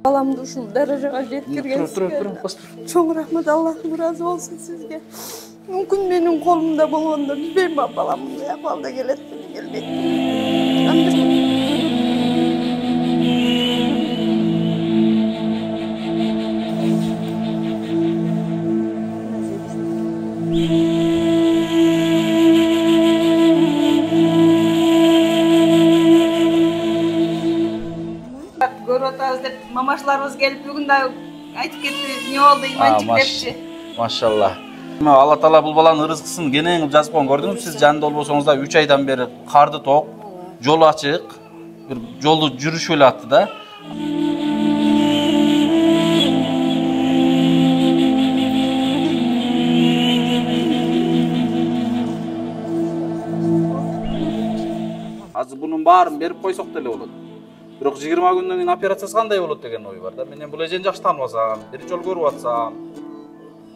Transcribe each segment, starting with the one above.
Balamды ушул даражага жеткирген сизге чоң рахмат, Аллахым ыраазы болсун сизге. Мүмкүн менин колумда болгондо билбейм, балам мындай акыбалда келетпи, келбейт. Көрүп атабыз деп мамашыларыбыз келип бүгүн да айтып кетти, эмне болду, иманчык депчи. Машалла. Алла Таала бул баланын ырызкысын кенен кылып жазып койгон. Көрдүңүзбү сиз жанында болбосоңуз да 3 айдан бери карды ток, жол ачык, бир жолду жүрүшүп эле атты да. Азыр бунун баарын берип койсок деле болот. Бирок 20 күндөн кийин операциясы кандай болот деген ой бар да. Мен бул эжени жакшы тааныбасам, бир жол көрүп атсам,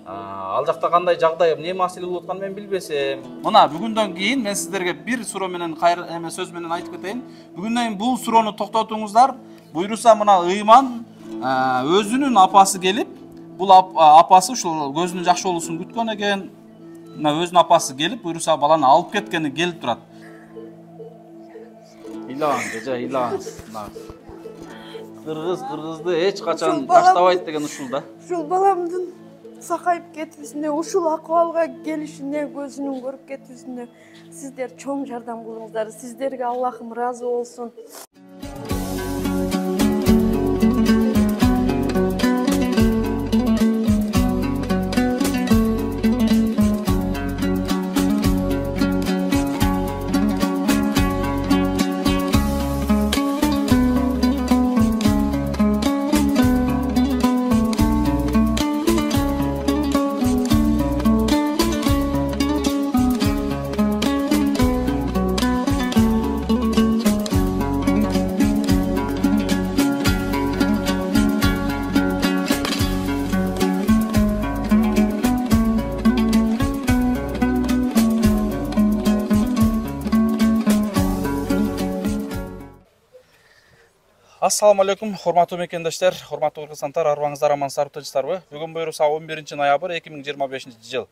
ал жакта кандай жагдай, эмне маселе болуп атканын мен билбесем. Мына бүгүндөн кийин мен сиздерге бир суроо менен сөз менен айтып кетейин. Бүгүндөн кийин бул суроону токтотуңуздар. Буйруса мына Ыйман өзүнүн апасы келип, бул апасы ушул көзүнүн жакшы болуусун күткөн экен. Мына өзүнүн апасы келип, буйруса баланы алып кеткени келип турат. Ыйлан. Кыргызды эч качан таштабайт деген ушул да. Ушул баламдын сакайып кетүүсүнө, ушул акыбалга келишине, көзүнүн көрүп кетүүсүнө сиздер чоң жардам кылдыңыздар. Сиздерге Аллахым ыраазы болсун. Assalamu alaikum, hormatуу мекендештер, hormatуу кыргызстандар, арбаңыздар амансыздарбы, тынчсыздарбы? Бүгүн буйруса 11 ноябрь 2025 жыл.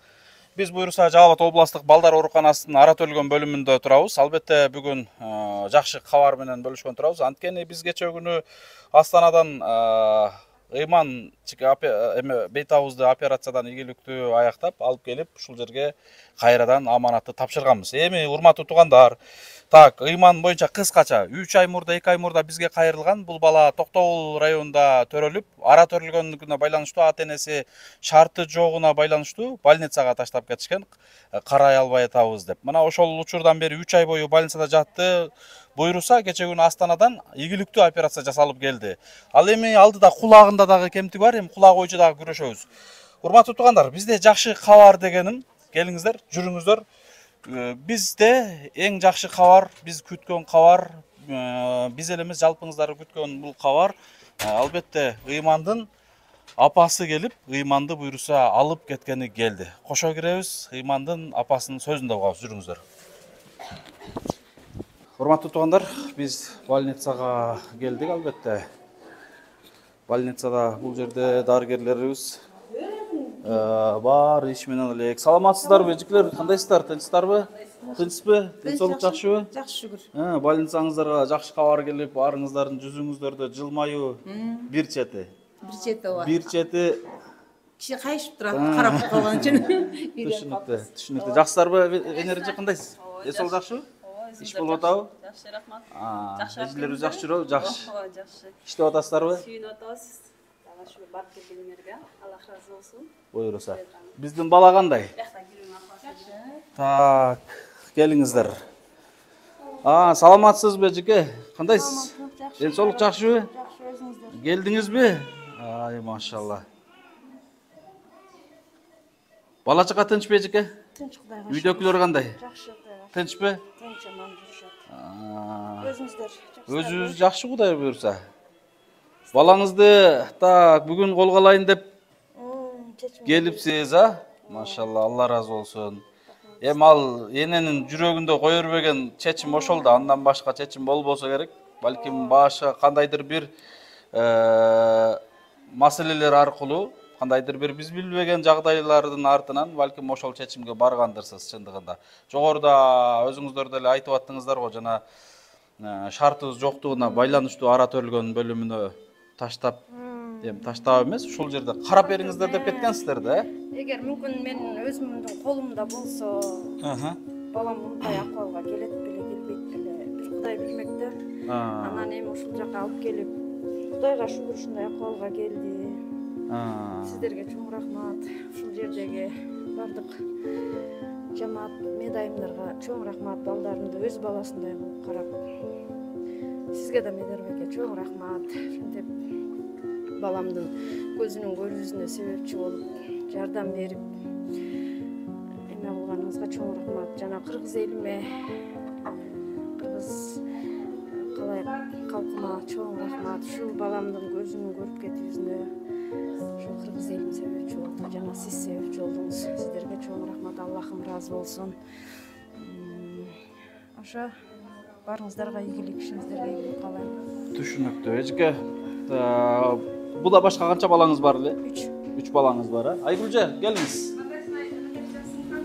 Биз буйруса Жалал Абад областык балдар ооруканасынын ара төлгөн бөлүмүндө турабыз. Албетте бүгүн жакшы кабар менен бөлүшкөн турабыз. Анткени биз кечээ күнү Астанадан Ыйман бейт абызды операциядан ийгиликтүү аяктап алып келип, ушул жерге кайрадан аманатты тапшырганбыз. Эми урматтуу туугандар, Ыйман боюнча кыскача 3 ай мурда, 2 ай мурда бизге кайрылган. Бул бала Токтогул районунда төрөлүп, ара төрөлгөнүнө байланыштуу, ата-энеси шарты жогуна байланыштуу больницага таштап кетишкен, карай албай атабыз деп. Мына ошол учурдан бери 3 ай бою больницада жатты. Буйруса кечээ күнү Астанадан ийгиликтүү операция жасалып келди. Ал эми алдыда кулагында дагы кемтиги бар, эми кулак боюнча дагы күрөшөбүз. Урматтуу туугандар, бизде жакшы кабар дегеним, келиңиздер, жүрүңүздөр. Бизде эң жакшы кабар, биз күткөн кабар, биз эле эмес, жалпыңыздар күткөн бул кабар, албетте Ыймандын апасы келип, Ыйманды буйруса алып кеткени келди. Кошо киребиз, Ыймандын апасынын сөзүндө угабыз, жүрүңүздөр. Урматтуу туугандар, биз больницага келдик, албетте. Больницада бул жерде дарыгерлерибиз бар, иш менен элек. Саламатсыздарбы, эжекелер? Кандайсыздар? Тынчсыздарбы? Тынчсызбы? Денсаулык жакшыбы? Жакшы, шүгүр. Больницаңыздарга жакшы кабар келип, баарыңыздардын жүзүңүздөрдө жылмаюу бир чети. Бир чети ооба. Бир чети Киши кайышып турат, карап калган үчүн. Түшүнүктүү. Жакшысыздарбы? Энерже кандайсыз? Эсол жакшыбы? Иш болуп атабы? Жакшы, рахмат. Эжелерибиз жакшы жүрөбү? Жакшы. Ооба, жакшы. Иштеп атасыздарбы? Сүйүнүп атабыз. Дагы ушу барып келгениңерге Аллах ыраазы болсун. Буйруса. Биздин бала кандай? Так, келиңиздер. Саламатсызбы, эжеке? Кандайсыз? Денсаулык жакшыбы? Жакшы, өзүңүздөр. Келдиңизби? Ай, машалла. Бала чака тынчпы, эжеке? Тынч, Кудайга. Үйдөгүлөр кандай? Жакшы, Кудайга. Тынчпы? Тынч, аман жүрүшөт. Өзүңүздөр жакшы. Өзүбүз жакшы, Кудай буйруса. Балаңызды бүгүн колго алайын деп келипсиз, Машалла, Алла разы болсун. Эми ал эненин жүрөгүндө кое бербеген чечим ошол да, андан башка чечим болбосо керек. Балким башка кандайдыр бир маселелер аркылуу кандайдыр бир биз билбеген жагдайлардын артынан балким ошол чечимге баргандырсыз чындыгында. Жогоруда өзүңүздөр деле айтып аттыңыздар го, жана шартыбыз жоктугуна байланыштуу ара төрөлгөн бөлүмүнө таштап, таштап эмес, ушул жерде карап бериңиздер деп кеткенсиздер да. Эгер мүмкүн мен өзүмдүн колумда болсо, балам мындай акыбалга келет беле, келбейт беле, бир Кудай билмек да. Анан эми ушул жака алып келип, Кудайга шүгүр ушундай акыбалга келди. Сиздерге чоң рахмат. Ушул жердеги бардык жамаат медайымдарга чоң рахмат. Балдарымды өз баласындай болуп карап. Сизге да Медербекке чоң рахмат. Ушинтип баламдын көзүнүн көрүүсүнө себепчи болуп жардам берип эме кылганыңызга чоң рахмат. Жана кыргыз элиме, кыргыз калай калкыма чоң рахмат. Ушул баламдын көзүнүн көрүп кетүүсүнө ушул кыргыз элим себепчи болду. Жана сиз себепчи болдуңуз. Сиздерге чоң рахмат. Аллахым ыраазы болсун. Ошо барыңыздарга ийгилик, ишиңиздерге ийгилик каалайм. Түшүнүктүү. Эжеке, буда башка канча балаңыз бар эле? 3 балаңыз бар, Айгүлжө, келиңиз.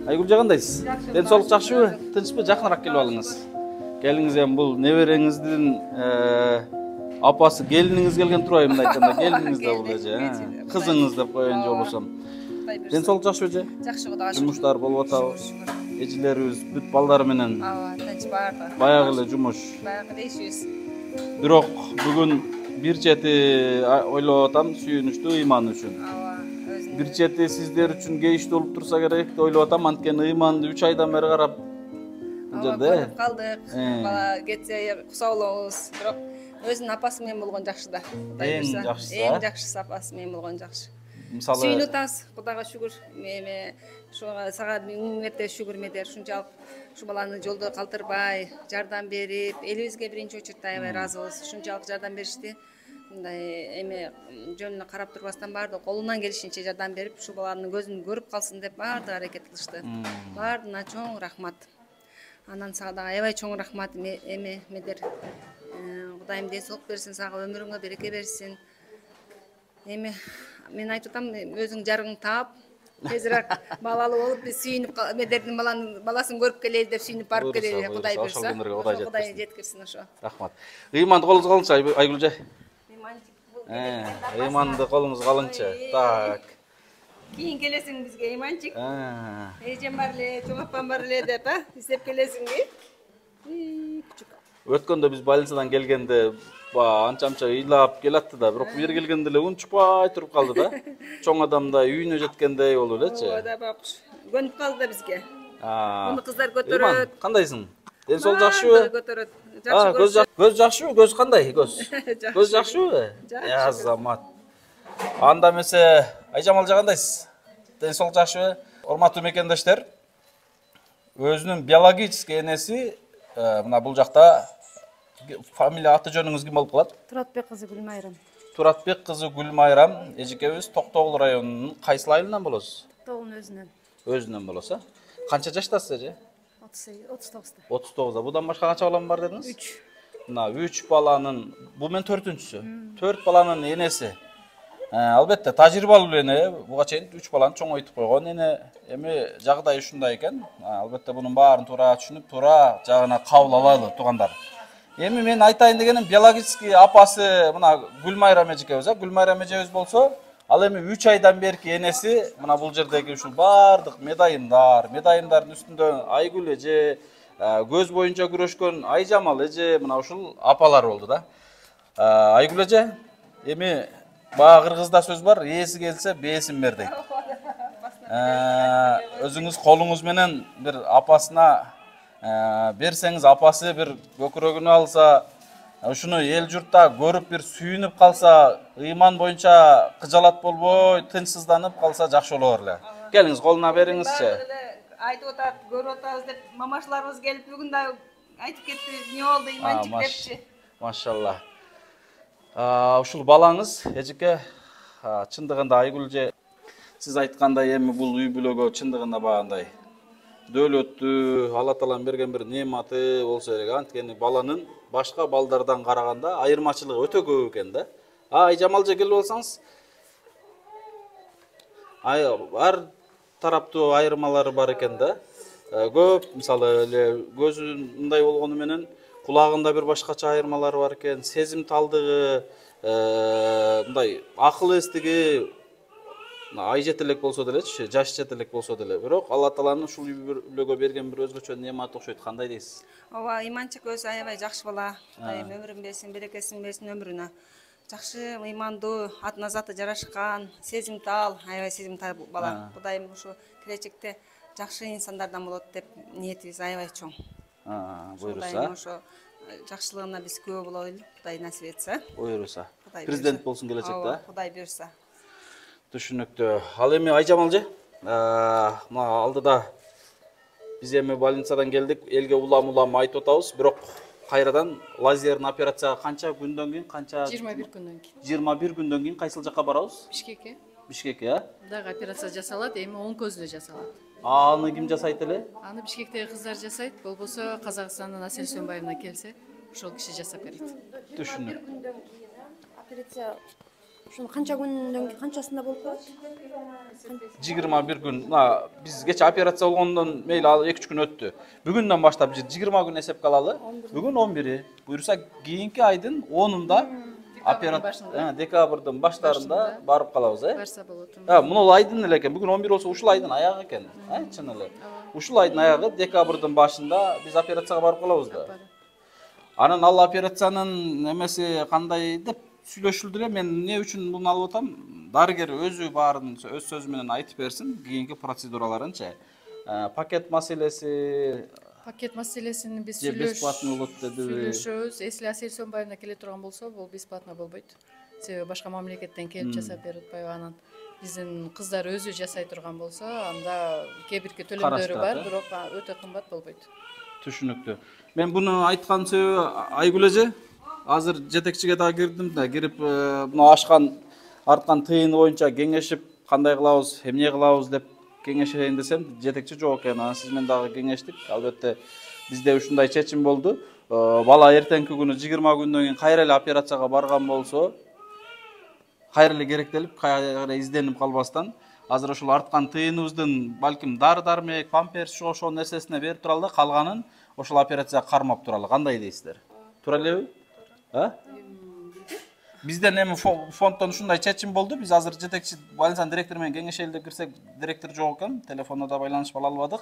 Айгүлжө, кандайсыз? Ден соолук жакшыбы? Тынчпы? Жакыныраак келип алыңыз. Келиңиз, эми бул небереңиздин апасы, келиниңиз келген турбайбы мындай айтканда? Келиниңиз да бул эже, кызыңыз деп коеюн же болбосом. Ден соолук жакшыбы эже? Жакшы, Кудайга шүгүр. Жумуштар болуп атабы? Эжелерибиз бүт балдары менен Тынч барды. баягы эле жумуш. Баягы эле ишибиз. Бирок бүгүн бир чети ойлоп атам, сүйүнүчтүү ыйман үчүн. Өзүнүн Бир чети сиздер үчүн кейиштүү болуп турса керек деп ойлоп атам, анткени ыйманды 3 айдан бери карап бул жерде калдык. Бала кетсе кусаулообуз. Бирок өзүнүн апасы менен болгон жакшы да. Эң жакшысы. Эң жакшысы апасы менен болгон жакшы. Мисалы Сүйүнүп атабыз, Кудайга шүгүр. Эми ушуга сага миң мәрте шүгүр Медер, ушунчалык ушу баланы жолдо калтырбай, жардам берип, элибизге биринчи очередде аябай ыраазы болобуз. Ушунчалык жардам беришти. Мындай эми жөнүнө карап турбастан баардыгы колунан келишинче жардам берип, ушу баланын көзүн көрүп калсын деп баардыгы аракет кылышты. Баардыгына чоң рахмат. Анан сага дагы аябай чоң рахмат эми Медер. Кудайым ден соолук берсин, сага өмүрүңө береке берсин. Эми мен айтып атам, өзүң жарыгың таап, тезирээк балалуу болуп, биз сүйүнүп Медердин баласын көрүп келели деп сүйүнүп барып келели, Кудай буйрса. Кудай жеткирсин ошо. Рахмат. Ыйманды колуңузга алыңызчы, Айгүлжө. Ыйманды колуңузга алыңчы. Так. Кийин келесиң бизге ыйманчик. Эжем бар эле, чоң апам бар эле деп, издеп келесиңби? Өткөндө биз больницадан келгенде анча-анча ыйлап келатты да, бирок бир келгенде эле унчукпай туруп калды да. Чоң адамда үйүнө жеткендей болуп элечи. Оода бак, көнүп калды да бизге. Муну кыздар Ыйман, көтөрөт. кандайсың? Ден соолук жакшыбы? Көтөрөт. Жакшы. Көз жакшыбы? Көз кандай? Көз жакшыбы? Азамат. Анда эмесе Айжамалжа кандайсыз? Ден соолук жакшыбы? Урматтуу мекендештер, өзүнүн биологический энеси мына бул жакта фамилия аты жөнүңүз ким болуп калат? Туратбек кызы Гүлмайрам. Туратбек кызы Гүлмайрам, эжекебиз Токтогул районунун кайсыл айылынан болосуз? Токтогулдун өзүнөн. Өзүнөн болосу. Канча жаштасыз эже? 39. 39. Будан башка канча балам бар дедиңиз? 3. Мына 3 баланын, бул мен 4-үнчүсү. 4 баланын энеси. Албетте тажрыйбалуу эне, буга чейин 3 баланы чоңойтуп койгон эне. Эми жагдай ушундай экен. Албетте бунун баарын туура түшүнүп, туура жагына кабыл алалы туугандар. Эми мен айтайын дегеним, биологический апасы мына Гүлмайрам эжекебиз, Гүлмайрам эжебиз болсо, ал эми 3 айдан берки энеси мына бул жердеги ушул баардык медайымдардын үстүндө Айгүл эже, көз боюнча күрөшкөн Айжамал эже, мына ушул апалар болду да. Айгүл эже, эми баа кыргызда сөз бар, ээси келсе бээсин бер дейт. Өзүңүз колуңуз менен бир апасына берсеңиз, апасы бир көкүрөгүнө алса, ушуну эл журтта көрүп бир сүйүнүп калса, ыйман боюнча кыжалат болбой, тынчсызданып калса жакшы болор эле. Келиңиз, колуна бериңизчи. Айтып атат, көрүп атабыз деп мамашларыбыз келип бүгүн да айтып кетти, эмне болду ыйманчик депчи. Машалла. Ушул балаңыз эжеке чындыгында Айгүлже сиз айткандай эми бул үй бүлөгө чындыгында багандай дөөлөттүү, Алла Тааланын берген бир неаматы болсо керек. Анткени баланын башка балдардан караганда айырмачылыгы өтө көп экен да. Айжамалжа келип алсаңыз. Ар тараптуу айырмалары бар экен да. Көп, мисалы эле көзү мындай болгону менен кулагында бир башкача айырмалары бар экен. Сезим талдыгы, мындай акыл эстиги ай жетелек болсо делечи, жаш жетелек болсо деле. Бирок Алла Тааланын ушул үйлөгө берген бир өзгөчө неаматы окшойт. Кандай дейсиз? Ооба, иманчык өзү аябай жакшы бала. Кудайым өмүрүн берсин, берекесин берсин өмүрүнө. Жакшы, ыймандуу, атына заты жарашкан, сезимтал, аябай сезимтал бала. Кудайым ушу келечекте жакшы инсандардан болот деп ниетибиз аябай чоң. Буйруса. Кудайым ошо жакшылыгына биз күбө бололу, Кудай насип этсе. Буйруса. Президент болсун келечекте. Кудай буйруса. Түшүнүктүү. Ал эми Айжамалжы, мына алдыда биз эми больницадан келдик, элге улам айтып атабыз, бирок кайрадан лазерный операцияга канча күндөн кийин, канча 21 күндөн кийин. 21 күндөн кийин кайсыл жакка барабыз? Бишкекке. Бишкекке, Дагы операция жасалат, эми оң көздө жасалат. Аны ким жасайт эле? Аны Бишкектеги кыздар жасайт, болбосо Казакстандын Асель Сөнбаевна келсе, ошол киши жасап берет. Түшүнүктүү. Операция ушуну канча күндөн канчасында болуп калат? 21 күн. Биз кече операция болгондон мейли ал 2-3 күн өттү. Бүгүндөн баштап 20 күн эсепке алалы. Бүгүн 11. Буйруса кийинки айдын 10-унда декабрдын баштарында барып калабыз, Барса болот. Мына айдын эле экен. Бүгүн 11 болсо ушул айдын аягы экен. Чын эле. Ушул айдын аягы декабрдын башында биз операцияга барып калабыз да. Анан ал операциянын эмеси кандай деп сүйлөшүлдү эле. Мен эмне үчүн муну алып атам? Дарыгер өзү баарын өз сөзү менен айтып берсин, кийинки процедураларынчы. Пакет маселеси, Пакет маселесин биз бесплатный болот дедиби? сүйлөшөбүз. Если Асель Сөнбаевна келе турган болсо, бул бесплатно болбойт. Себеби башка мамлекеттен келип жасап берип атпайбы. Анан биздин кыздар өзү жасай турган болсо, анда кээ бирки төлөмдөрү бар, бирок өтө кымбат болбойт. Түшүнүктүү. Мен буну айткан себеби Айгүл эже, азыр жетекчиге да кирдим да, кирип мына ашкан арткан тыйыны боюнча кеңешип, кандай кылабыз, эмне кылабыз деп кеңешейин десем, жетекчи жок экен. Анан сиз менен дагы кеңештик. Албетте бизде ушундай чечим болду. Бала эртеңки күнү 20 күндөн кийин кайра эле операцияга барган болсо, кайра эле керектелип, кайра изденип калбастан, азыр ошол арткан тыйыныбыздын балким дары-дармек, памперс ошол нерсесине берип туралы, калганын ошол операцияга кармап туралы. Кандай дейсиздер? Туура элеби? Бизден эми фонддон ушундай чечим болду. Биз азыр жетекчи больницанын директору менен кеңешели деп кирсек, директор жок экен. Телефондо да байланышып ала албадык.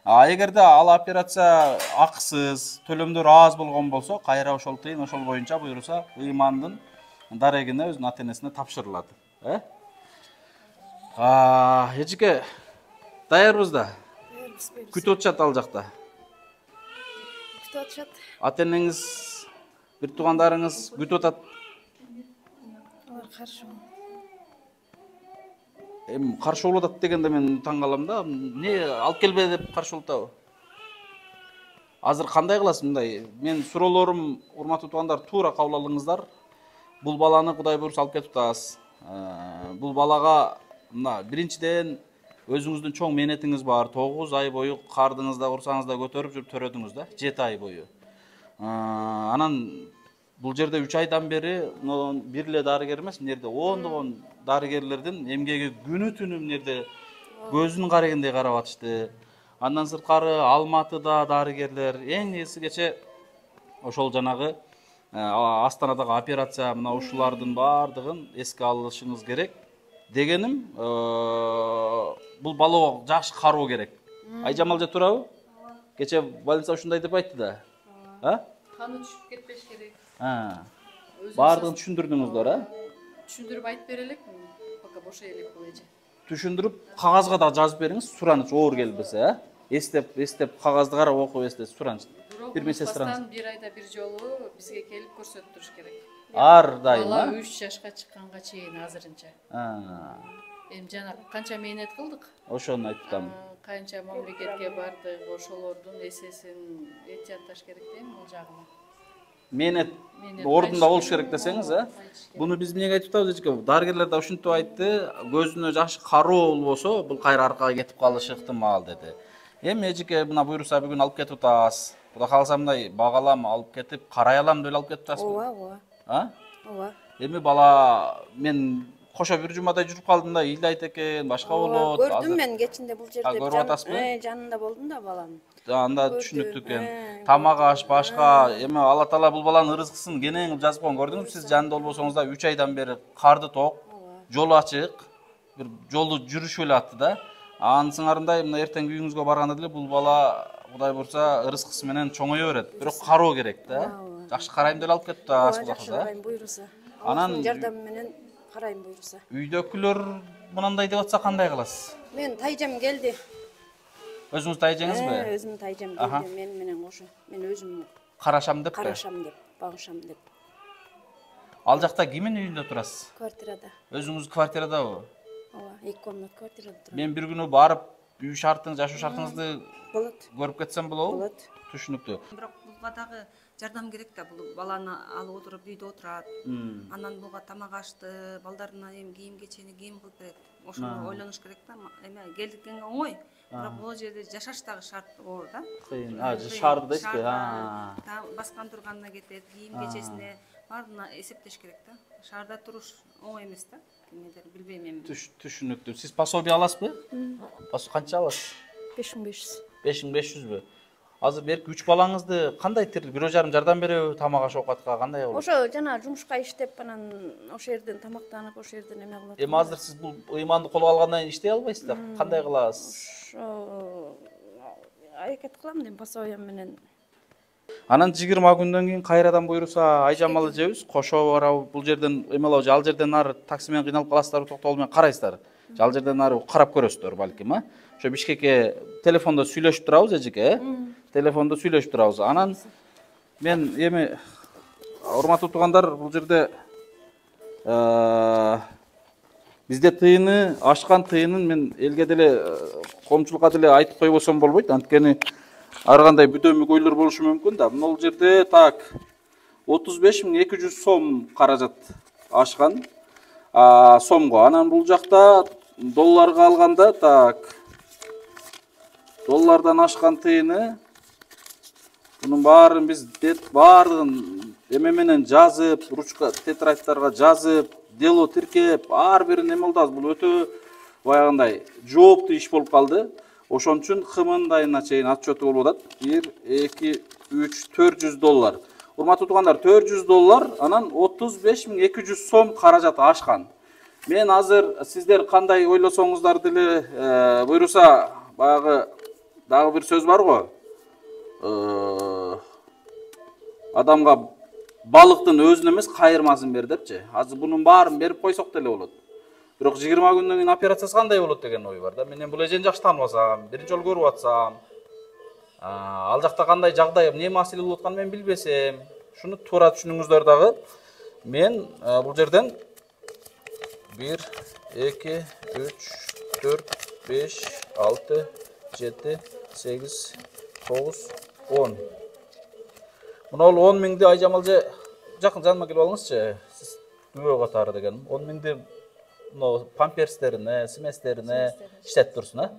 Эгерде ал операция акысыз, төлөмдөр аз болгон болсо, кайра ошол тыйын ошол боюнча буйруса ыймандын дарегине өзүнүн ата-энесине тапшырылат. Эжеке, даярбыз да? Күтүп атышат ал жакта. Күтүп атышат. Ата-энеңиз, бир туугандарыңыз күтүп атат. Алар каршы. Эми каршы болуп атат дегенде мен таң калам да. Не алып келбе деп каршы болуп атабы? Азыр кандай кыласыз мындай? Мен суроолорум, урматтуу туугандар, туура кабыл алыңыздар. Бул баланы Кудай буйруса алып кетип атабыз. Бул балага мына биринчиден өзүңүздүн чоң мээнетиңиз бар. 9 ай бою кардыңызда, курсаңызда көтөрүп жүрүп төрөдүңүз да, 7 ай бою. Анан бул жерде 3 айдан бери бир эле дарыгер эмес, мына жерде ондогон дарыгерлердин эмгеги күнү түнү мына жерде көзүнүн карегиндей карап атышты. Андан сырткары Алматыда дарыгерлер эң негизи кече ошол жанагы Астанадагы операция мына ушулардын баардыгын эске алышыңыз керек. Дегеним, бул балага жакшы кароо керек. Айжамалжа туурабы? Кече больница ушундай деп айтты да. Каны түшүп кетпеш керек. Баардыгын түшүндүрдүңүздөр, Түшүндүрүп айтып берелек, пока бошой элек бул эже. Түшүндүрүп, кагазга да жазып бериңиз, сураныч оор келбесе, эстеп кагазды карап окуп эстеп сураныч. Бир медсестраңыз. Бир айда бир жолу бизге келип көрсөтүп туруш керек. Ар дайым. Бала 3 жашка чыкканга чейин азырынча. Эми жана канча мээнет кылдык. Ошону айтам. Канча мамлекетке бардык, ошолордун эсесин жанташ керек дейм бул жагына. Мээнет ордунда болуш керек десеңиз, Буну биз эмнеге айтып атабыз эжеке? Дарыгерлер да ушинтип айтты, көзүнө жакшы кароо болбосо, бул кайра аркага кетип калышы ыктымал деди. Эми эжеке мына буйруса бүгүн алып кетип атабыз. Кудай кааласа мындай багалам алып кетип, карай алам деп алып кетип атасызбы? Ооба. Эми бала мен кошо бир жумадай жүрүп калдым да, ыйлайт экен, башка болот. Көрдүм мен кечинде бул жерде. Көрүп атасызбы? Жанында болдум да балам. Анда түшүнүктүү экен. Тамак аш башка, эми Алла Таала бул баланын ырызкысын кенен кылып жазып койгон. Көрдүңүзбү сиз жанында болбосоңуз да 3 айдан бери карды ток, жол ачык, бир жолду жүрүшүп эле атты да. Анын сыңарындай мына эртең үйүңүзгө барганда деле бул бала Кудай буйрса ырызкысы менен чоңое берет. Бирок кароо керек да. Жакшы карайм деп алып кетти да. Жакшы карайм буйруса. Анан жардам менен карайм буйруса. Үйдөгүлөр мынандай деп атса кандай кыласыз? Мен тайжам келди. Өзүңүз тайжаңызбы? Өзүм тайжам келди, мен менен кошо. Мен өзүм Карашам деппи? карашам деп, багышам деп. Ал жакта кимдин үйүндө турасыз? Квартирада. Өзүңүз квартирадабы? Ооба, 2 комнат квартирада турам. Мен бир күнү барып үй шартыңыз, жашоо шартыңызды Болот. көрүп кетсем болобу? Болот. Түшүнүктүү. Бирок булга дагы жардам керек да, бул баланы алып отуруп үйдө отурат. Анан булга тамак ашты, балдарына эми кийим кечени кийим кылып берет. Ошону ойлонуш керек да. Эме келдиккенге оңой. Бирок бул жерде жашаш дагы шарт оор да. Кыйын. Шаарды дейсизби? Баскан турганына кетет, кийим кечесине баарына эсептеш керек да. Шаарда туруш оңой эмес да. Кимдир билбейм эми. Түшүнүктүү. Сиз пособие аласызбы? Пособие канча аласыз? 5500. 5500бү? Азыр берки 3 балаңызды кандай тирил? Бирөө жарым жардам береби тамак аш оокатка, кандай болот? Ошо жана жумушка иштеп анан ошо жерден тамактанып, ошо жерден эме кылат. Эми азыр сиз бул ыйманды колго алгандан кийин иштей албайсыз да. Кандай кыласыз? Ошо аракет кылам дейм пособием менен. Анан 20 күндөн кийин кайрадан буйруса айжамалы жебиз, кошо барабы бул жерден эмелеби, ал жерден ары такси менен кыйналып каласыздарбы, токтогул менен карайсыздар. Ал жерден ары карап көрөсүздөр балким, Ошо Бишкекке телефондо сүйлөшүп турабыз эжеке, Телефондо сүйлөшүп турабыз. Анан мен эми урматтуу туугандар, бул жерде бизде тыйыны, ашкан тыйынын мен элге деле, коомчулукка деле айтып койбосом болбойт. Анткени ар кандай бүтөмүкөйлөр болушу мүмкүн да. Бул жерде так 35200 сом каражат ашкан сомго. Анан бул жакта долларга алганда так доллардан ашкан тыйыны bunun баарын биз баардыгын эме менен жазып, ручка тетрадьтарга жазып, дело тиркеп, ар бирин эме кылдыбыз. Бул өтө баягындай жооптуу иш болуп калды. Ошон үчүн хымындайына чейин отчету болуп атат. 1, 2, 3, 400 доллар. Урматтуу туугандар, 400 доллар, анан 35200 сом каражат ашкан. Мен азыр сиздер кандай ойлосоңуздар деле буйруса баягы дагы бир сөз бар го. Адамга балыктын өзүн эмес кайырмасын бер депчи. Азыр бунун баарын берип койсок деле болот. Бирок 20 күндөн кийин операциясы кандай болот деген ой бар да. Мен бул эжени жакшы тааныбасам, биринчи жолу көрүп атсам, ал жакта кандай жагдай, эмне маселе болуп атканын мен билбесем, шуну туура түшүнүңүздөр дагы. Мен бул жерден 1, 2, 3, 4, 5, 6, 7, 8, 9, 10. Мына ол 10 миңди айжамалжы жакын жаныма келип алыңызчы. Сиз күбө катары деген. 10 миңди памперстерине, сместерине иштетип турсун,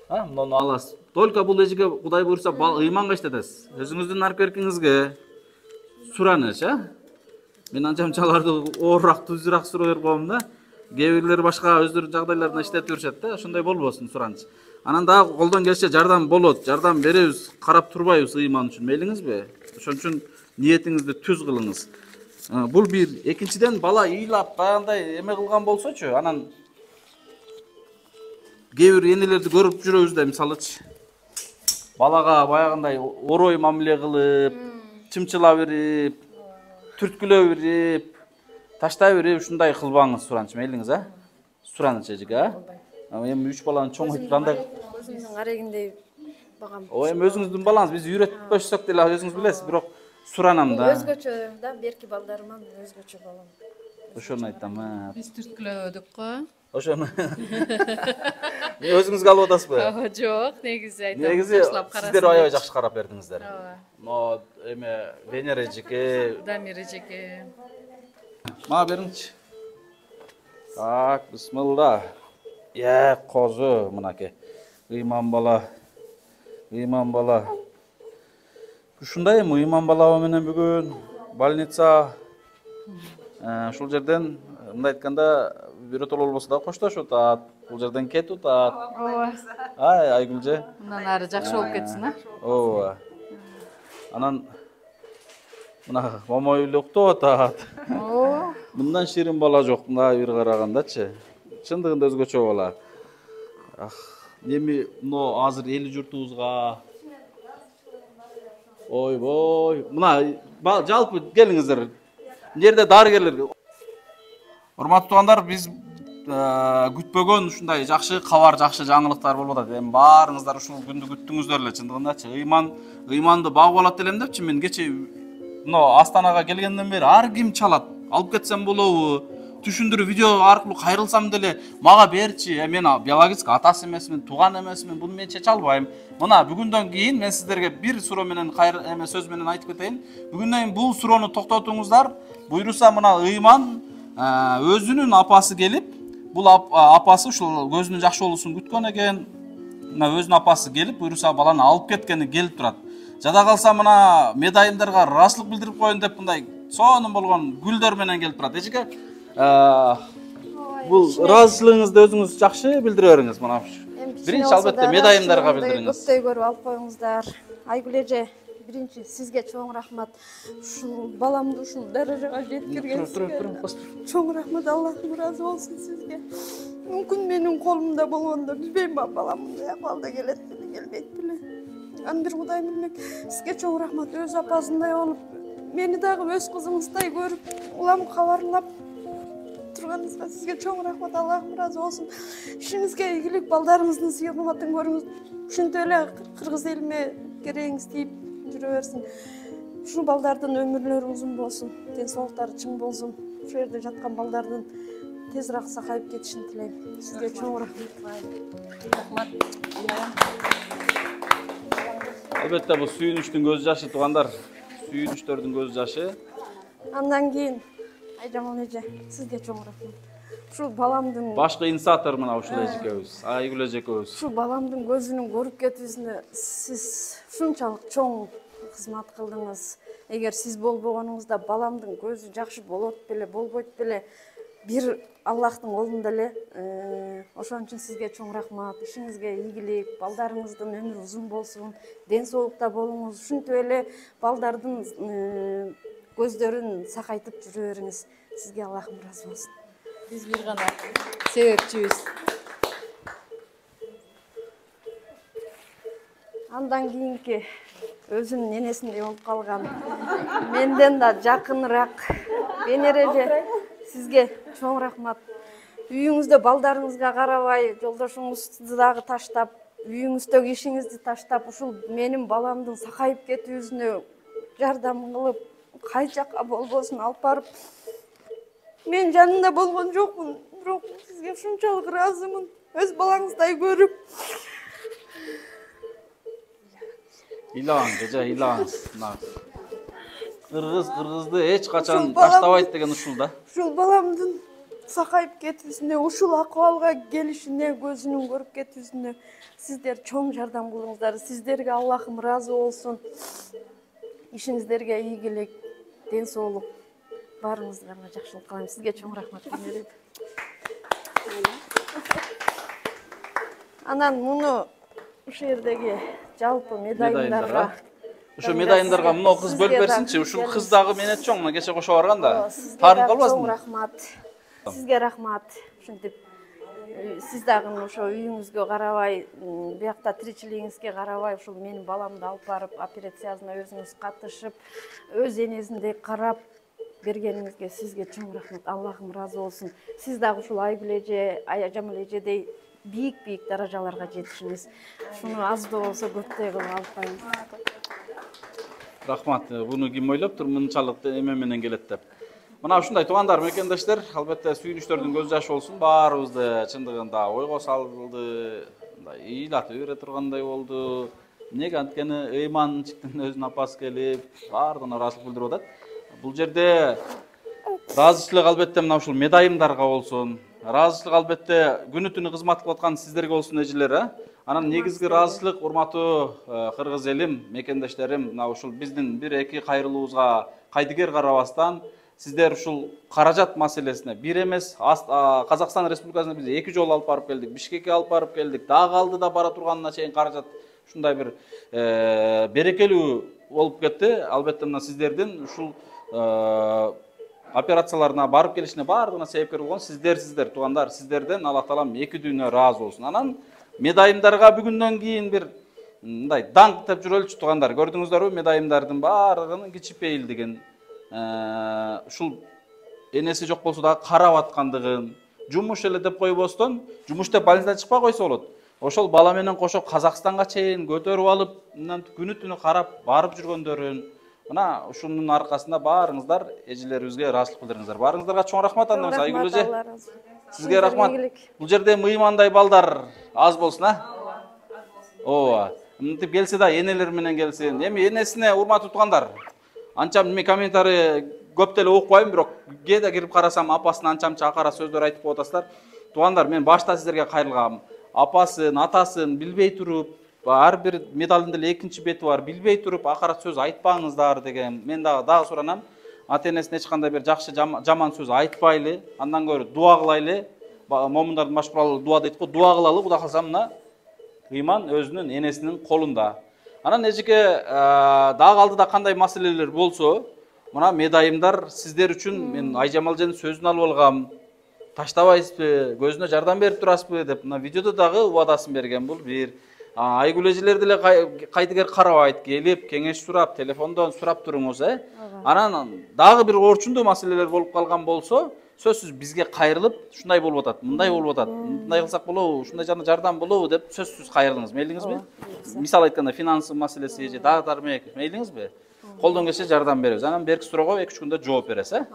Муну аласыз. Только бул эжеге Кудай буйрса ыйманга иштетесиз. Өзүңүздүн аркеркиңизге сураныч, Мен анча-мынчаларды оорураак, түзүрөөк суроо берип коем да. Кээ бирлер башка өздөрүнүн жагдайларына иштетип жүрүшөт да. Ошондой болбосун сураныч. Анан дагы колдон келсе жардам болот, жардам беребиз, карап турбайбыз ыйман үчүн. Мейлиңизби? Ошон үчүн ниетиңизди түз кылыңыз. Бул бир. Экинчиден бала ыйлап баягындай эме кылган болсочу, анан кээ бир энелерди көрүп жүрөбүз да, мисалычы. Балага баягындай орой мамиле кылып, чымчыла берип, түрткүлө берип, таштай берип, ушундай кылбаңыз сураныч, мейлиңиз, Сураныч эжеге, Эми 3 баланы чоңойтуп кандай? Өзүмдүн арегиндей багам. Эми өзүңүздүн балаңыз, биз үйрөтпөшсөк деле өзүңүз билесиз, бирок суранам да. Өзгөчө да, берки балдарыма өзгөчө балам. Ошону айтам, Биз түрткүлөдүк го. Ошону. Өзүңүзгө алып атасызбы? Жок, негизи айтам. Негизи сиздер аябай жакшы карап бердиңиздер. Но эме Венера эжеке, Дамир эжеке. Мага бериңчи. Так, бисмилла. Козу мынаке. Ыйман бала. Ыйман бала. Ушундай ыйман бала менен бүгүн больница Ушул жерден мындай айтканда биротол болбосо да коштошуп атат. Бул жерден кетип атат. ооба Айгүлже. мындан ары жакшы болуп кетсин а. Ооба. Анан мына момой эле уктап атат. Ооба Мындан ширин бала жок, мындай бир карагандачы. Чындыгында өзгөчө бала. Эми мына азыр эли журтубузга ойбой. Мына жалпы келиңиздер. Мына жерде дарыгерлер. Урматтуу туугандар, биз күтпөгөн ушундай жакшы кабар, жакшы жаңылыктар болуп атат. Эми баарыңыздар ушул күндү күттүңүздөр эле чындыгындачы. Ыйманды багып алат элем депчи мен кече мына Астанага келгенден бери ар ким чалат. Алып кетсем болобу? Түшүндүрүү видео аркылуу кайрылсам деле мага берчи. Мен биологический атасы эмесмин, тууган эмесмин. Буну мен чече албайм. Мына бүгүндөн кийин мен сиздерге бир суроо менен сөз менен айтып кетейин. Бүгүндөн кийин бул суроону токтотуңуздар. Буйруса мына Ыйман өзүнүн апасы келип, бул апасы ушул көзүнүн жакшы болуусун күткөн экен. Мына өзүнүн апасы келип, буйруса баланы алып кеткени келип турат. Жада калса мына медайымдарга ыраазычылык билдирип коеюн деп мындай сонун болгон гүлдөр менен келип турат. Эжеке, бул ыраазычылыгыңызды өзүңүз жакшы билдире бериңиз мына. Биринчи албетте медайымдарга билдириңиз. Көптөй көрүп алып коюңуздар. Айгүл эже, биринчи сизге чоң рахмат. Ушул баламды ушул даражага жеткиргенсизге чоң рахмат. Аллахым ыраазы болсун сизге. Мүмкүн менин колумда болгондо билбейм, балам мындай акыбалда келет беле, келбейт беле. Аны бир Кудай билмек. Сизге чоң рахмат. Өз апасындай болуп, мени дагы өз кызыңыздай көрүп, улам кабарлап турганыңызга сизге чоң рахмат. Аллахым ыраазы болсун. Ишиңизге ийгилик, балдарыңыздын сый кымбатын көрүңүз. Ушинтип эле кыргыз элиме керегиңиз тийип жүрө берсин. Ушул балдардын өмүрлөрү узун болсун, ден соолуктары чың болсун. Ушул жерде жаткан балдардын тезирээк сакайып кетишин тилейм. Сизге чоң рахмат. Албетте бул сүйүнүчтүн көз жашы туугандар. Сүйүнүчтөрдүн көз жашы. Андан кийин Айжамал эже, сизге чоң рахмат. Ушул баламдын Башкы инициатор мына ушул эжекебиз, Айгүл эжекебиз. Ушул баламдын көзүнүн көрүп кетүүсүнө сиз ушунчалык чоң кызмат кылдыңыз. Эгер сиз болбогонуңузда баламдын көзү жакшы болот беле, болбойт беле, бир Аллахтын колунда эле. Ошон үчүн сизге чоң рахмат. Ишиңизге ийгилик, балдарыңыздын өмүрү узун болсун, ден соолукта болуңуз. Ушинтип эле балдардын көздөрүн сакайтып жүрө бериңиз. Сизге Аллахым ыраазы болсун. биз бир гана себепчибиз. Андан кийинки өзүнүн энесиндей болуп калган, менден да жакыныраак Бенер эже, сизге чоң рахмат. Үйүңүздө балдарыңызга карабай, жолдошуңузду дагы таштап, үйүңүздөгү ишиңизди таштап, ушул менин баламдын сакайып кетүүсүнө жардам кылып, кай жакка болбосун алып барып, мен жанында болгон жокмун, бирок сизге ушунчалык ыраазымын. Өз балаңыздай көрүп. Ыйлаңыз, эже, ыйлаңыз. Кыргызды эч качан таштабайт деген ушул да. Ушул баламдын сакайып кетүүсүнө, ушул акыбалга келишине, көзүнүн көрүп кетүүсүнө сиздер чоң жардам кылдыңыздар. Сиздерге Аллахым ыраазы болсун. Ишиңиздерге ийгилик, ден соолук, баарыңыздарга жакшылык кылайм. Сизге чоң рахмат. Анан муну ушул жердеги жалпы медайымдарга, ушул медайымдарга мына кыз бөлүп берсинчи. Ушул кыз дагы менет чоң, мына кече кошо барган да. Таарынып калбасынбы? Чоң рахмат. Сизге рахмат. Ушинтип сиз дагы ошо үйүңүзгө карабай, биякта тиричилигиңизге карабай, ушул менин баламды алып барып, операциясына өзүңүз катышып, өз энесиндей карап бергениңизге сизге чоң рахмат. Аллахым ыраазы болсун. Сиз дагы ушул Айгүл эже, Айжамал эжедей бийик даражаларга жетишиңиз. Шуну аз да болсо көптөй кылып алып коюңуз. Рахмат. Буну ким ойлоптур, мынчалык эме менен келет деп. Мына ушундай туугандар, мекендештер, албетте сүйүнүчтөрдүн көз жашы болсун. Баарыбызды чындыгында ойго салды, мындай ыйлатып бере тургандай болду. Эмнеге анткени Ыйманчиктин өзүнүн апасы келип, баардыгына ыраазычылык билдирип атат. Бул жерде ыраазычылык албетте мына ушул медайымдарга болсун. Ыраазычылык албетте күнү түнү кызмат кылып аткан сиздерге болсун эжелер, Анан негизги ыраазычылык урматтуу кыргыз элим, мекендештерим, мына ушул биздин бир эки кайрылуубузга кайдыгер карабастан сиздер ушул каражат маселесине бир эмес Казакстан Республикасына биз 2 жолу алып барып келдик, Бишкекке алып барып келдик, дагы алдыда бара турганына чейин каражат ушундай бир берекелүү болуп кетти. Албетте мына сиздердин ушул операцияларына барып келишине бардыгына себепкер болгон сиздер туугандар, сиздерден Алла Таалам эки дүйнө ыраазы болсун. Анан медайымдарга бүгүндөн кийин бир мындай даңк деп жүрөлчү туугандар. Көрдүңүздөрбү медайымдардын баарыгынын кичипейилдигин, ушул энеси жок болсо дагы карап аткандыгын, жумуш эле деп койбостон, жумуш деп больницадан чыкпай койсо болот. Ошол бала менен кошо Казакстанга чейин көтөрүп алып, мындан күнү түнү карап барып жүргөндөрүн, мына ушунун аркасында баарыңыздар эжелерибизге ыраазычылык билдириңиздер. Баарыңыздарга чоң рахмат анда эмес Айгүл эже. Сизге рахмат. Бул жерде мыймандай балдар аз болсун, ооба. Мынтип келсе да энелер менен келсин. Эми энесине урматтуу туугандар. Анчам мен комментарий көп деле окубайм, бирок кээде кирип карасам апасына анчамча акара сөздөр айтып коюп атасыздар. Туугандар, мен башта сиздерге кайрылгам. Апасын, атасын билбей туруп, ар бир медалдын деле экинчи бети бар, билбей туруп акара сөз айтпаңыздар деген. Мен дагы суранам. Ата-энесине эч кандай бир жакшы жаман сөз айтпайлы, андан көрө дуа кылайлы. Момундардын башкуралы дуа дейт го, дуа кылалы. Кудай калса мына ыйман өзүнүн энесинин колунда. Анан эжеке дагы алдыда кандай маселелер болсо, мына медайымдар сиздер үчүн мен Айжамал эженин сөзүн алып алгам. Таштабайсызбы, көзүнө жардам берип турасызбы деп мына видеодо дагы убадасын берген. Бул бир. Айгүл эжелер деле кайдыгер карабайт, келип кеңеш сурап, телефондон сурап туруңуз, Анан дагы бир орчундуу маселелер болуп калган болсо, сөзсүз бизге кайрылып, ушундай болуп атат, мындай болуп атат, мындай кылсак болобу, ушундай жардам болобу деп сөзсүз кайрылыңыз. Мейлиңизби? Мисал айтканда финансы маселеси же дагы дармек, мейлиңизби? Колдон келсе жардам беребиз. Анан берки суроого 2-3 күндө жооп бересиз,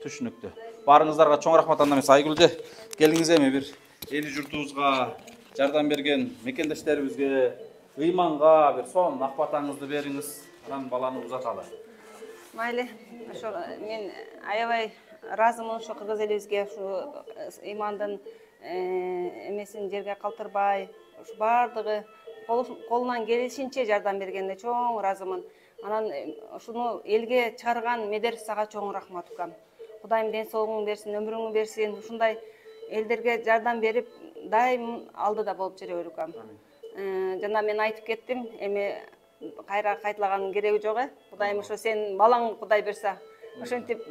Түшүнүктүү. Баарыңыздарга чоң рахмат анда эмес Айгүл эже. Келиңиз эми бир эли журтубузга жардам берген мекендештерибизге, ыйманга бир сонун акбатаңызды бериңиз. Анан баланы узаталы. Майли, ошо мен аябай ыраазымын ошо кыргыз элибизге, ушу ыймандын эмесин жерге калтырбай, ушу баардыгы колунан келишинче жардам бергенине чоң ыраазымын. Анан ушуну элге чыгарган медерсага чоң рахмат укам. Кудайым ден соолугуңду берсин, өмүрүңдү берсин. Ушундай элдерге жардам берип, дайым алдыда болуп жүрө бер укам. Жана мен айтып кеттим, эми кайра кайталаганын кереги жок. Кудайым ошо сен балаң Кудай берсе, ошентип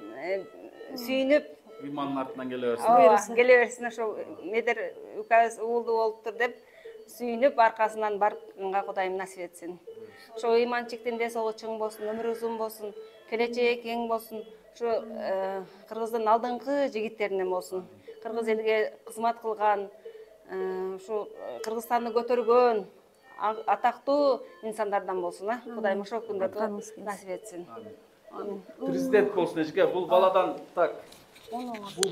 сүйүнүп, ыймандын артынан келе берсин. Келе берсин, ошо медер укабыз уулду болуптур деп сүйүнүп, аркасынан барганга Кудайым насип этсин. Ошо ыйманчиктин ден соолугу чың болсун, өмүрү узун болсун, келечеги кең болсун. Ошо кыргыздын алдыңкы жигиттеринен болсун. Кыргыз элге кызмат кылган, ушу Кыргызстанды көтөргөн атактуу инсандардан болсун, Кудайым ошол күндөрдү насип этсин. Президент болсун эжеке. Бул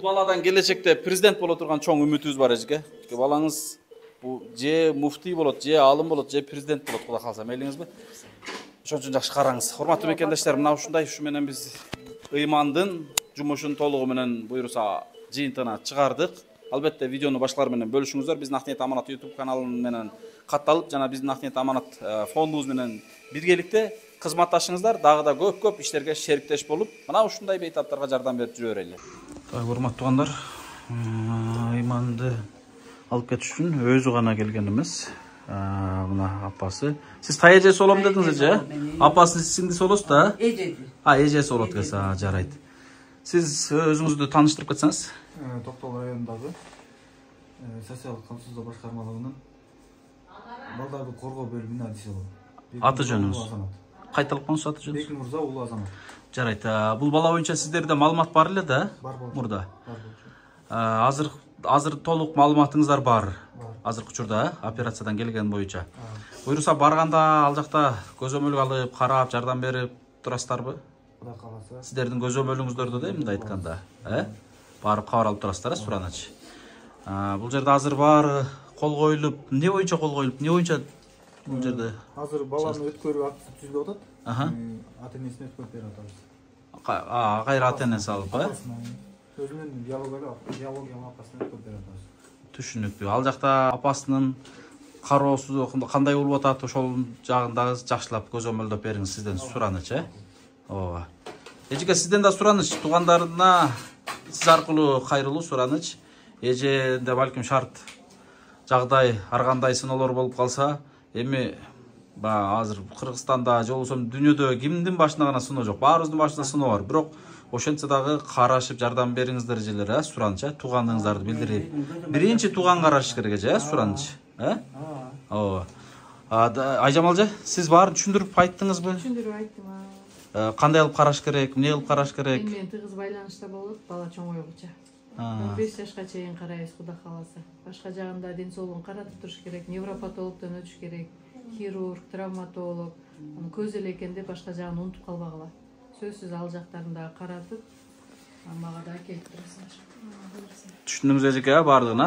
баладан келечекте президент боло турган чоң үмүтүбүз бар эжеке. Балаңыз бул же муфтий болот, же алым болот, же президент болот, Кудай калса. Мейлиңизби? Ошон үчүн жакшы караңыз. Урматтуу мекендештер, мына ушундай ушу менен биз ыймандын жумушун толугу менен буйруса жыйынтыгына чыгардык. Албетте видеону башкалар менен бөлүшүңүздөр. Биздин Акниет Аманат YouTube каналы менен катталып, жана биздин Акниет Аманат фондубуз менен биргеликте кызматташыңыздар, дагы да көп иштерге шериктеш болуп, мына ушундай бейтаптарга жардам берип жүрө берели. Урматтуу туугандар, ыйманды алып кетиш үчүн өзү гана келген эмес. Мына апасы. Сиз тай эжеси болом дедиңиз эже? Апасы сиңдиси болосуз да? Эжеси. Эжеси болот экен, жарайт. Сиз өзүңүздү тааныштырып кетсеңиз? Токтол районундагы социалдык камсыздоо башкармалыгынын балдарды коргоо бөлүмүнүн адиси болом. Аты жөнүңүз? Кайталап коңуз аты жөнүңүз? Бекил Мурза уулу Азамат. Жарайт. Бул бала боюнча сиздерде маалымат бар эле да? Бар болчу. Мурда. Азыр толук маалыматыңыздар бар. Азыркы учурда операциядан келген боюнча. Буйруса барганда ал жакта көзөмөл алып, карап, жардам берип турасыздарбы? Кудай кааласа. Сиздердин көзөмөлүңүздөрдө да эмне айтканда, барып кабар алып турасыздар, сураначы. Бул жерде азыр баары кол коюлуп, эмне боюнча кол коюлуп, эмне боюнча бул жерде? Азыр баланы өткөрүү акты түзүлүп атат. Ата-энесине өткөрүп берип атабыз. Кайра ата-энеси алып, Өзүнүн биологиялык апасына өткөрүп берип атабыз. Түшүнүктүү. Ал жакта апасынын кароосу кандай болуп атат, ошол жагын дагы жакшылап көзөмөлдөп бериңиз, сизден сураначы. Ооба. Эжеке сизден да сураныч, туугандарына сиз аркылуу кайрылуу сураныч. Эженде балким шарт жагдай ар кандай сыноолор болуп калса, эми азыр Кыргызстанда же болбосо дүйнөдө кимдин башында гана сыноо жок, баарыбыздын башында сыноо бар. Бирок ошентсе дагы карашып жардам бериңиздер эжелер, сураныч, туугандыгыңыздарды билдирип. Биринчи тууганга караш керек эже, сураныч, ооба. Айжамалжа, сиз баарын түшүндүрүп айттыңызбы? Түшүндүрүп айттым. Кандай кылып караш керек, эмне кылып караш керек? Мен тыгыз байланышта болот, бала чоңойгуча. 15 жашка чейин карайбыз, Кудай кааласа. Башка жагында ден соолугун каратып туруш керек, невропатологдон өтүш керек, хирург, травматолог, көз элекен деп башка жагын унутуп калбагыла. Сөзсүз ал жактарында каратып, мага да келип турасыңар. Түшүндүңүз эжеке, баардыгын,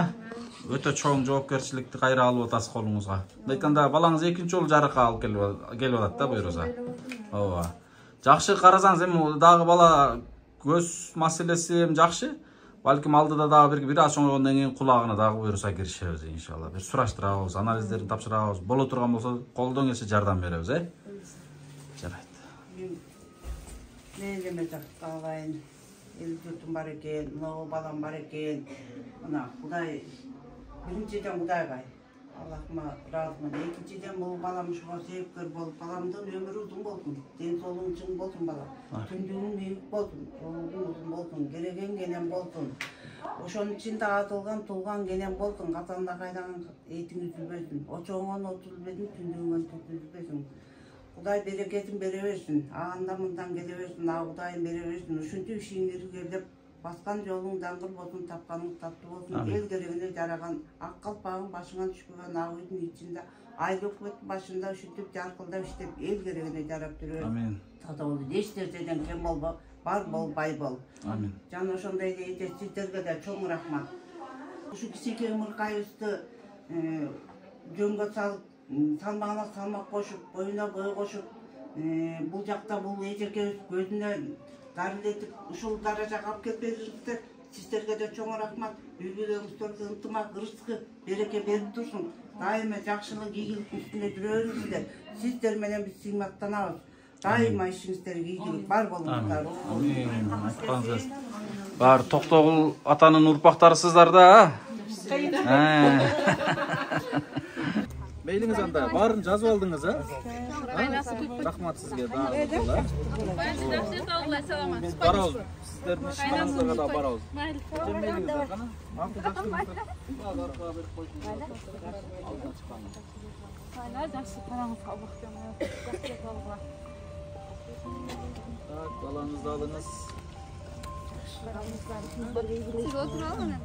өтө чоң жоопкерчиликти кайра алып атасыз колуңузга. Мындай айтканда, балаңыз экинчи жолу жаракка алып келип атат да буюрса. Ооба. Жакшы карасаңыз, эми дагы бала көз маселеси жакшы. Балким алдыда дагы бир аз чоңойгондон кийин кулагына дагы буюрса киришебиз иншалла. Бир сураштырабыз, анализдерин тапшырабыз. Боло турган болсо колдон келсе жардам беребиз, Жарайт. Мен эме калбайын. Эл журтум бар экен, мына балам бар экен. Мына Кудай биринчиден Кудайга Аллахыма ыраазымын. Экинчиден бул балам ушуга себепкер болуп, баламдын өмүрү узун болсун, ден соолугу чың болсун бала. Түндүгүн ийик болсун, соолугу узун болсун, кереген кенен болсун. Ошонун ичинде атылган, тулган кенен болсун, казанда кайнаган этиң үзүлбөсүн. Очоңон отузбесин, түндүгүн түзүлбөсүн. Кудай берекетин бере берсин, анда мындан келе берсин, Кудайым бере берсин. Ушинтип ишиңерге деп баскан жолуң даңгыр болсун, тапканың таттуу болсун. Эл керегине жараган, ак калпагың башыңан түшпөгөн, ак үйдүн ичинде, айыл өкмөттүн башында ушинтип жаркылдап иштеп, эл керегине жарап жүрөбүз. Амин. Таза бол, эч нерседен кем болбо, бар бол, бай бол. Амин. Жана ошондой эже сиздерге да чоң рахмат. Ушу кичинекей ымыркайыбызды жөнгө салып, салмагына салмак кошуп, боюна бой кошуп, бул жакта бул эжекебиз көзүнө дарылетип, ушул даражага алып келип бериңиздер. Сиздерге да чоң рахмат. Үй бүлөңүздөргө ынтымак, ырыскы, береке берип турсун. Дайыма жакшылык, ийгиликтин үстүндө жүрө бериңиздер. Сиздер менен биз сыйматтанабыз. Дайыма ишиңиздерге ийгилик бар болуңуздар. Амин. Айтканыңыз. Бар Токтогул атанын урпактарысыздар да, Мейлиңиз анда, барын жазып алдыңыз, Рахмат сизге дагы. Биз барабыз, сиздердин ишканыңыздарга да барабыз. Мейлиңиздер кана. Макул жакшы. Аркага берип койсуңуз. Алдан чыккан. Жакшы караңызга бактым. Так, балаңызды алыңыз. Сиз отуралыңыз.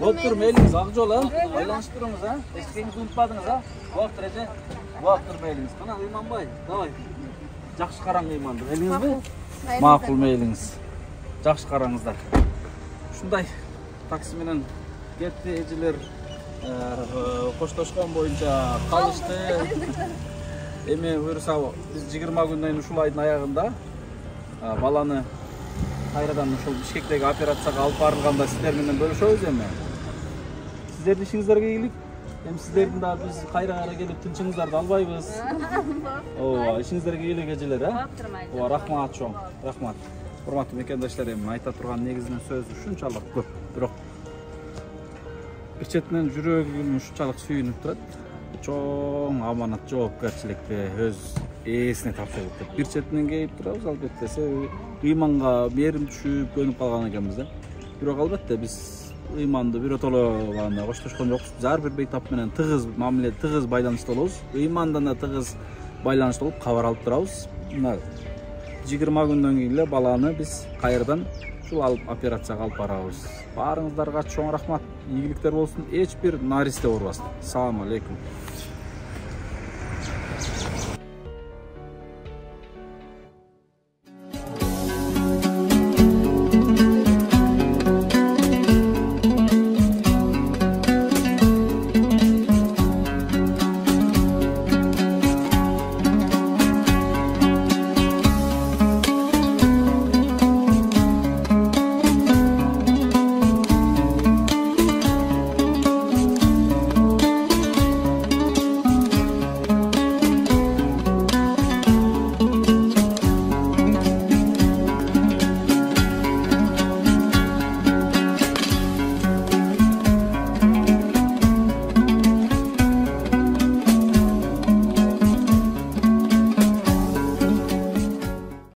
Отур, мейлиңиз, ак жол, байланышып туруңуз, эчкеңизди унутпадыңыз, Оптур эже. Оптур мейлиңиз. Кана Ыйманбай, давай. Жакшы караң Ыйманды, мейлиңизби? Макул мейлиңиз. Жакшы караңыздар. Ушундай такси менен кетти эжелер, коштошкон боюнча калышты. Эми буюрса биз 20 күндөн ушул айдын аягында баланы кайрадан ушул Бишкектеги операцияга алып барылганда сиздер менен бөлүшөбүз эми. Сиздердин ишиңиздерге ийгилик. Эми сиздердин да биз кайра келип тынчыңыздарды албайбыз. Ооба, ишиңиздерге ийгилик эжелер, Ооба, рахмат чоң. Рахмат. Урматтуу мекендештер, эми айта турган негизинен сөз ушунчалык көп, бирок бир четинен жүрөгүм ушунчалык сүйүнүп турат. Чоң аманат, жоопкерчиликти өз ээсине тапшырып деп. Бир четинен кейип турабыз, албетте, себеби Ыйманга мээрим түшүп көнүп калган экенбиз да. Бирок албетте биз Ыйманды биротоло коштошкон жокпуз. Биз ар бир бейтап менен тыгыз мамиле, тыгыз байланышта болобуз. Ыймандан да тыгыз байланышта болуп кабар алып турабыз. Мына 20 күндөн кийин эле баланы биз кайрадан ушул алып операцияга алып барабыз. Баарыңыздарга чоң рахмат. Ийгиликтер болсун. Эч бир наристе оорубасын. Салам алейкум.